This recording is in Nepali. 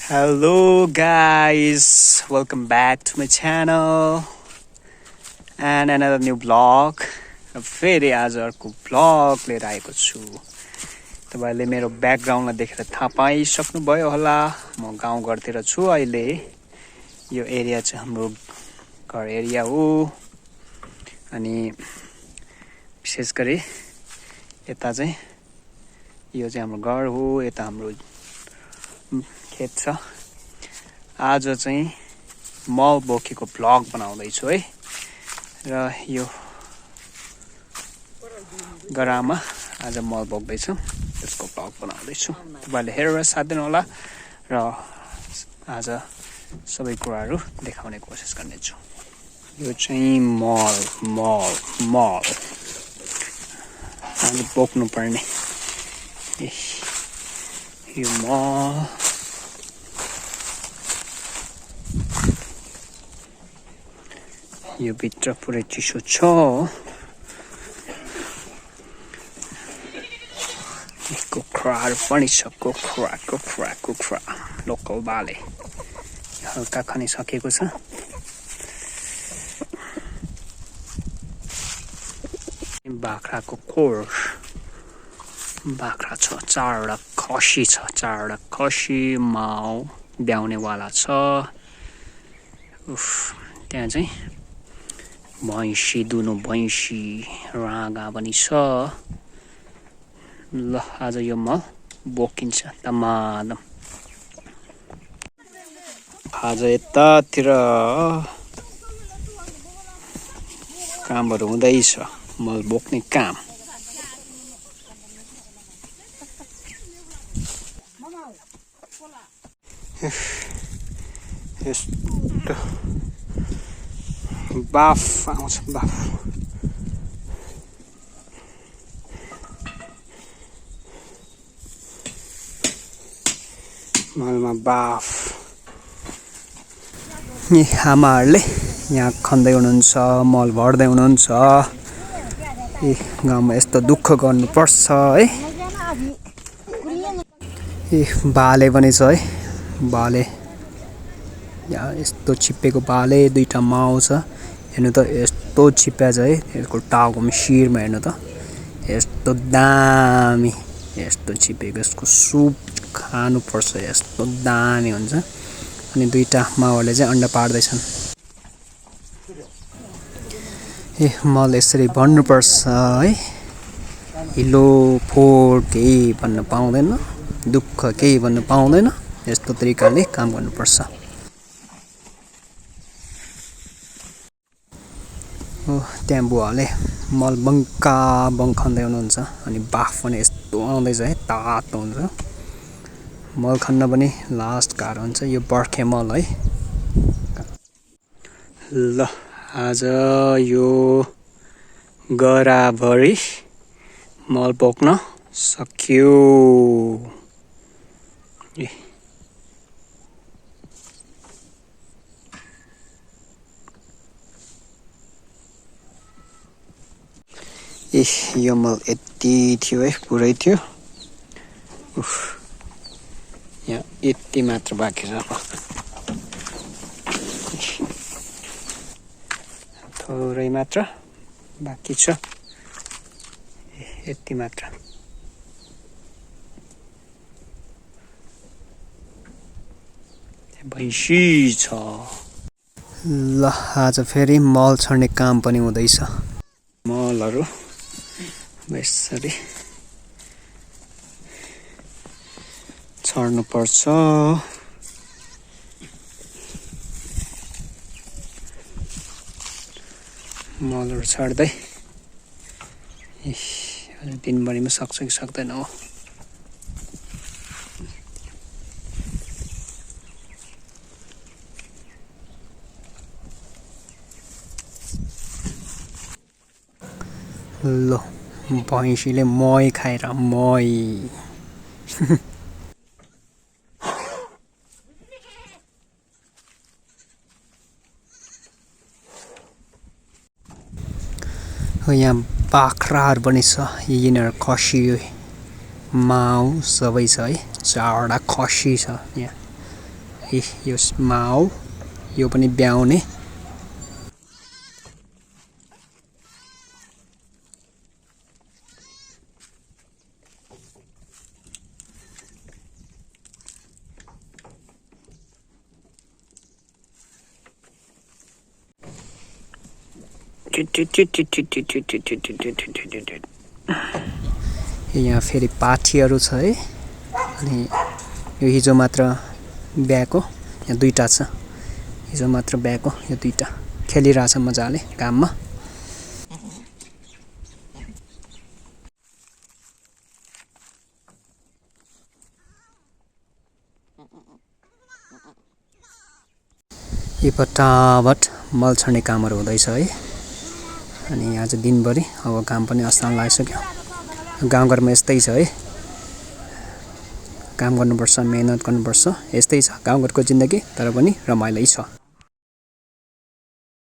Hello guys, welcome back to my channel and another new vlog. फेरि आज अर्को vlog लिएर आएको छु। तपाईहरुले मेरो ब्याकग्राउन्डलाई देखेर थाहा पाइसक्नुभयो होला। म गाउँघरतिर छु अहिले। यो एरिया चाहिँ हाम्रो घर एरिया हो। अनि विशेष गरी यता चाहिँ यो चाहिँ हाम्रो घर हो, यता हाम्रो खेत छ। आज चाहिँ मल बोकेको भ्लग बनाउँदै छु है। र यो गरामा आज मल बोक्दै छु, त्यसको भ्लग बनाउँदै छु। तपाईहरुले हेरेर साथ दिनु होला र आज सबै कुराहरु देखाउने कोसिस गर्ने छु। यो चाहिँ मल आज बोक्नु पर्ने यो मल। यो भित्र पुरै चिसो छ। कुखुराहरु पनि छ। कुखुरा लोकल बाले हल्का खनिसकेको छ। बाख्राको खोर, बाख्रा छ, चारवटा खसी छ, चारवटा खसी माउ ब्याउनेवाला छ। त्यहाँ चाहिँ भैँसी, दुनो भैँसी, राँगा पनि छ। ल आज यो मल बोकिन्छ तमादम। आज यतातिर कामहरु हुँदैछ, मल बोक्ने काम। यस्तो बाफ आउँछ, बाफ। मलमा बाफ। यी आमाहरूले यहाँ खन्दै हुनुहुन्छ, मल भर्दै हुनुहुन्छ। यी गाउँमा यस्तो दुःख गर्नुपर्छ है। यी बाले पनि छ है, बाले। यहाँ यस्तो छिप्पेको बाले, दुईटा माउ छ। हेर्नु त यस्तो छिप्प्या छ है, यसको टाउकोमा शिरमा हेर्नु त यस्तो दामी, यस्तो छिप्पेको। यसको सुप खानु पर्छ, यस्तो दामी हुन्छ। अनि दुईटा माउहरूले चाहिँ अन्डा पार्दैछन्। ए मल यसरी भन्नु पर्छ है। हिलो फोड केही भन्न पाउँदैन, दुःख केही भन्न पाउँदैन। यस्तो तरिकाले काम गर्नुपर्छ। त्यहाँ बुवाले मल खन्दै हुनुहुन्छ। अनि बाफ पनि यस्तो आउँदैछ है, तातो हुन्छ। मल खन्न पनि लास्ट गाह्रो हुन्छ। यो बर्खे मल है। ल आज यो गराभरि मल बोक्न सक्यो। यो मल यति थियो है, पुरै थियो। यहाँ यति मात्र बाँकी छ। थोरै मात्र बाँकी छ, यति मात्र। भैँसी छ। ल आज फेरि मल छर्ने काम पनि हुँदैछ। मलहरु यसरी छर्नु पर्छ। मलहरु छर्दै दिनभरिमा सक्छ कि सक्दैन हो। ल भैँसीले मही खाएर मही। यहाँ बाख्राहरु पनि छ। यिनीहरु खसी माउ सबै छ है। चारवटा खसी छ यहाँ। यो माउ यो पनि ब्याउने यहाँ फेरि पाठीहरू छ है अनि यो हिजो मात्र ब्याएको यहाँ दुईटा छ हिजो मात्र ब्याएको यो दुईटा खेलिरहेछ मजाले काममा यो फटाफट मल छर्ने कामहरू हुँदैछ है अनि आज दिनभरि अब काम पनि अस्ताउन लागिसक्यो गाउँघरमा यस्तै छ है काम गर्नुपर्छ मेहनत गर्नुपर्छ यस्तै छ गाउँघरको जिन्दगी तर पनि रमाइलो छ